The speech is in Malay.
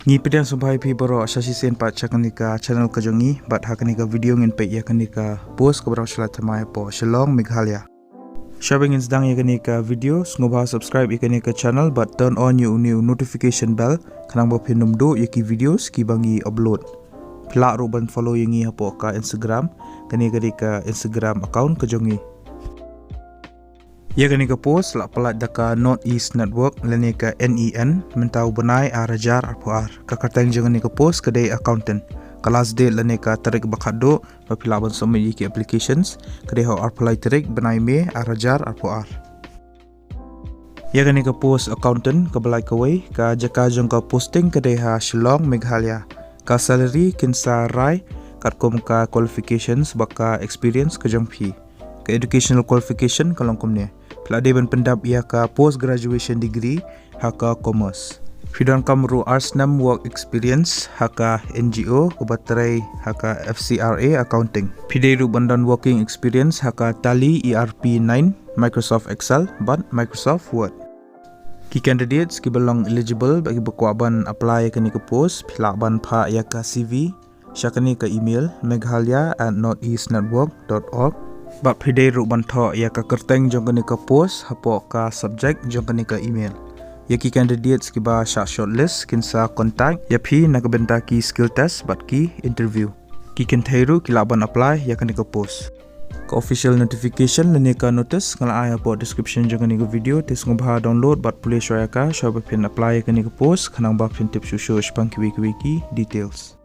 Ngi pedang sampai pi boro asasi sen pat chakanika channel kajongi bat hakanika video ngin pe ya kanika post ko bro shalatmai po Shillong Meghalaya. Sharing insdang ya kanika video ngobha subscribe ikanika channel but turn on new notification bell kanang bo pinum do yaki videos ki bangi upload. Pla ruban follow yangi hapo ka Instagram kanika Instagram account kajongi. Ya kanika post la palat daka Northeast Network lanika NEN mentau benai arajar arpuar kakartang jangan nika post kedai accountant kelas D lanika tarik bakado papilaban somi yiki applications kedai ho arpalai tarik benai me arajar arpuar. Ya kanika post accountant kebalai kawai ka jaka jongka posting kedai ha Shillong Meghalaya ka salary kinsa rai katkom ka qualifications baka experience kejongpi ke educational qualification kalongkom ne Peladeban pendap ia ka post-graduation degree haka commerce. Fidon kamru arsnam work experience haka NGO kebaterai haka FCRA accounting. Pidairu bandan working experience haka tali iarap 9 Microsoft Excel but Microsoft Word. Ki candidates ki belong eligible bagi berkuaban apply kani ke post pilaban pha ia ka CV syakani ke email meghalaya@northeastnetwork.org. Bap hidai ru bantho ya ka kerteng jong kani ka post hapo ka subject jong kani ka email. Ya ki candidates ki ba shortlist kinsa contact ya phi nakabenta ki skill test bat ki interview. Ki kenthairu ki laban apply ya kani ka post. Ka official notification lani ka notice ngala ai hapo description jong kani ka video tis ngobha download bat pulih shoya ka shoba pin apply kani ka post khanang ba pin tip shusho spang ki wiki details.